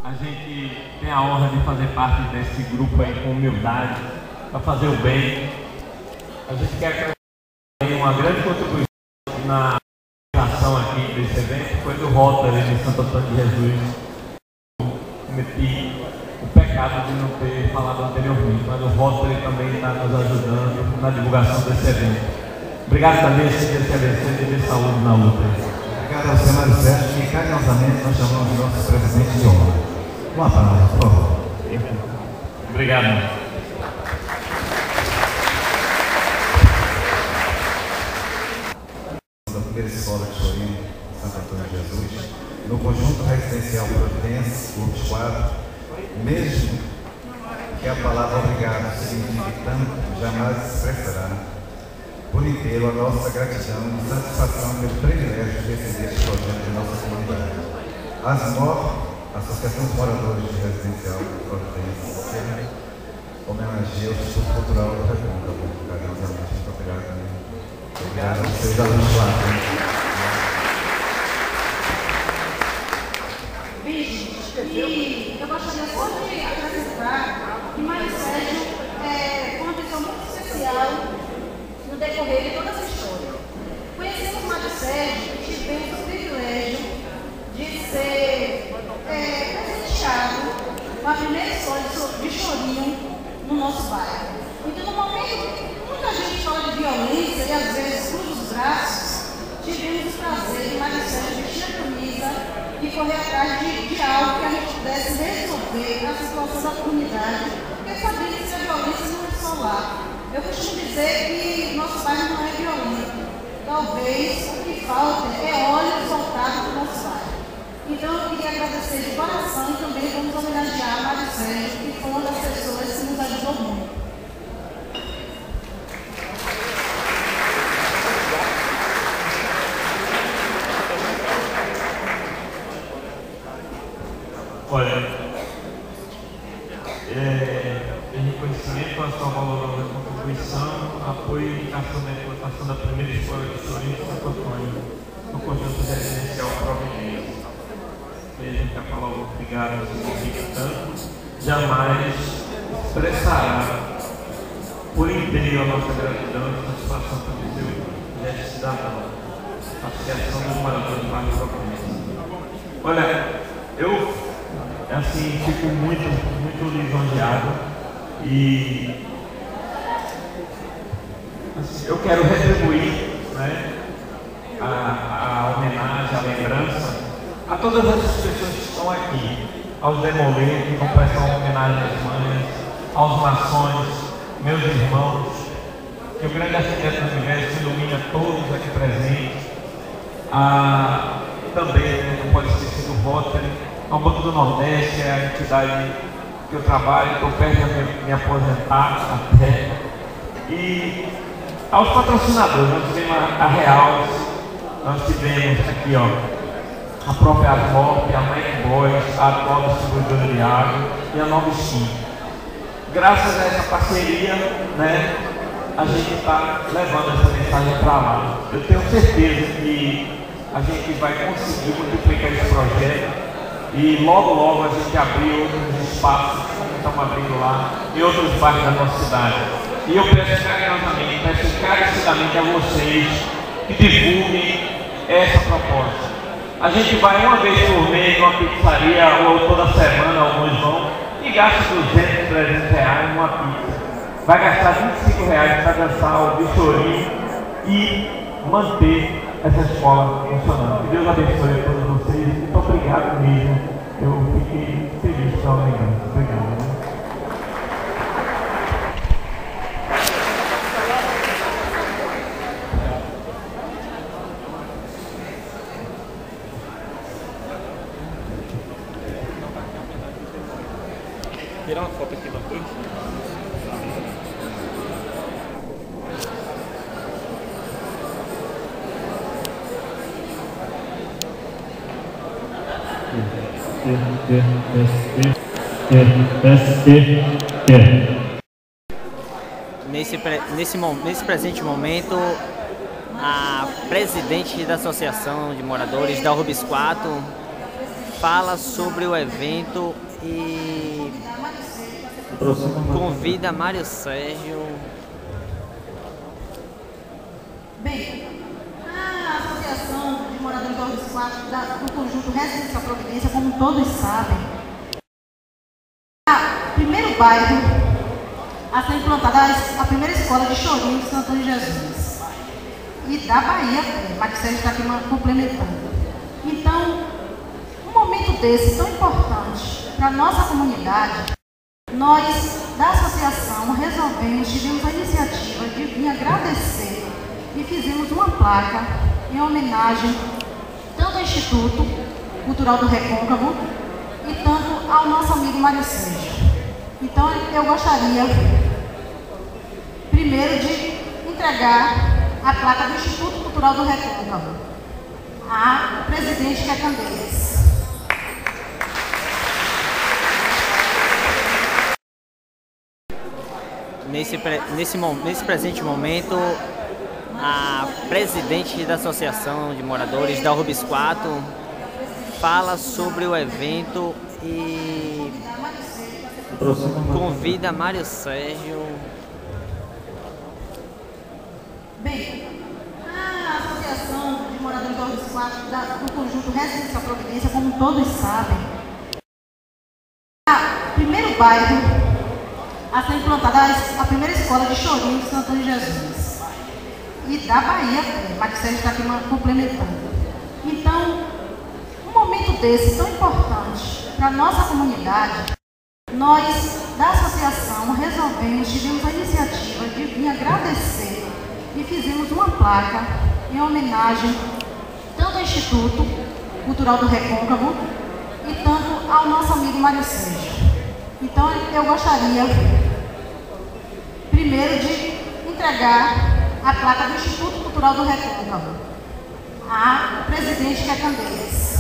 A gente tem a honra de fazer parte desse grupo aí com humildade, para fazer o bem. A gente quer acrescentar uma grande contribuição na organização aqui desse evento, foi do Rotary de Santo Antônio de Jesus. Cometi o pecado de não ter falado anteriormente, mas o Rotary também está nos ajudando na divulgação desse evento. Obrigado também, Senhor, que abençoe e dê saúde na luta. Obrigado ao Senhor Mário Sérgio, que carinhosamente nós chamamos de nosso presidente de honra. Uma palavra, por favor. Obrigado. Da primeira escola de Chorinho, Santo Antônio de Jesus, no conjunto residencial Providência, Clube 4, mesmo que a palavra obrigado signifique tanto, jamais se expressará por inteiro a nossa gratidão e satisfação pelo privilégio de receber este projeto de nossa comunidade. ASMOR, Associação dos Moradores de Residencial Providência, homenageia o Instituto Cultural do Recôncavo. Carinhosamente, muito obrigado também. Obrigado a vocês, alunos lá. E eu gostaria só de acrescentar que Mário Sérgio é uma pessoa muito especial no decorrer de toda essa história. Conhecemos Mário Sérgio e tivemos o privilégio de ser presenteado com a primeira escola de chorinho no nosso bairro. Então, no momento que muita gente fala de violência e às vezes cruza os braços, tivemos o prazer de Mário Sérgio vestir a camisa e correr atrás de algo que a gente pudesse resolver a situação da comunidade, porque sabia que a violência não é só lá. Eu costumo dizer que nosso bairro não é violento. Talvez o que falta é óleo soltado no nosso bairro. Então eu queria agradecer de coração e também vamos homenagear a Mário Sérgio, que foi uma das pessoas que nos ajudou muito. Olha, em reconhecimento à sua valorosa contribuição, apoio e indicação da implantação da primeira escola de Chorinho de Santo Antônio, no conjunto residencial Providência. Veja que a palavra obrigado significa tanto, jamais expressará por inteiro a nossa gratidão e satisfação pelo seu gesto cidadão. Associação dos Moradores de Bairro Providência. Olha, eu assim, fico muito lisonjeado e assim, eu quero retribuir, né, a homenagem, a lembrança a todas as pessoas que estão aqui, aos Demoler, que vão prestar uma homenagem às mães, aos maçons, meus irmãos, que o grande arquiteto do universo ilumina todos aqui presentes, também, não pode esquecer do Rotary, ao Banco do Nordeste, é a entidade que eu trabalho, estou perto de me aposentar até. E aos patrocinadores, nós tivemos a Real, nós tivemos aqui, ó, a própria Avop, a Mike Boys, a atual distribuidora de água e a Nova Steam. Graças a essa parceria, né, a gente está levando essa mensagem para lá. Eu tenho certeza que a gente vai conseguir multiplicar esse projeto. E logo a gente abriu outros espaços, como estamos abrindo lá, em outros bairros da nossa cidade. E eu peço carinhosamente, peço encarecidamente a vocês que divulguem essa proposta. A gente vai uma vez por mês numa pizzaria, ou toda semana, alguns vão, e gasta 200, 300 reais numa pizza. Vai gastar 25 reais para dançar o chorinho e manter essa escola funcionando. Que Deus abençoe a todos vocês. Muito obrigado mesmo. Eu fiquei feliz com a lembrança. Obrigado. Tirar uma foto aqui na frente. Nesse presente momento, a presidente da Associação de Moradores da Urbis 4 fala sobre o evento e convida Mário Sérgio. Bem, a Associação de Moradores do Orbis 4 do Conjunto Residência Providência, como todos sabem, é o primeiro bairro a ser implantada a primeira escola de chorinho de Santo Antônio de Jesus. E da Bahia, Mário Sérgio está aqui complementando. Então, um momento desse tão importante para a nossa comunidade, nós da associação tivemos a iniciativa de vir agradecer e fizemos uma placa em homenagem tanto ao Instituto Cultural do Recôncavo e tanto ao nosso amigo Mário Sérgio. Então, eu gostaria primeiro de entregar a placa do Instituto Cultural do Recôncavo à presidente Candeias. Nesse presente momento, a presidente da Associação de Moradores da Orbis 4 fala sobre o evento e convida Mário Sérgio. Bem, a Associação de Moradores do Orbis 4 do Conjunto Residência Providência, como todos sabem, é o primeiro bairro a ser implantada a primeira escola de chorinho de Santo Antônio de Jesus. E da Bahia, Mário Sérgio está aqui complementando. Então, um momento desse tão importante para a nossa comunidade, nós da associação tivemos a iniciativa de vir agradecer e fizemos uma placa em homenagem tanto ao Instituto Cultural do Recôncavo e tanto ao nosso amigo Mário Sérgio. Então, eu gostaria primeiro de entregar a placa do Instituto Cultural do Recôncavo à presidente Candeias.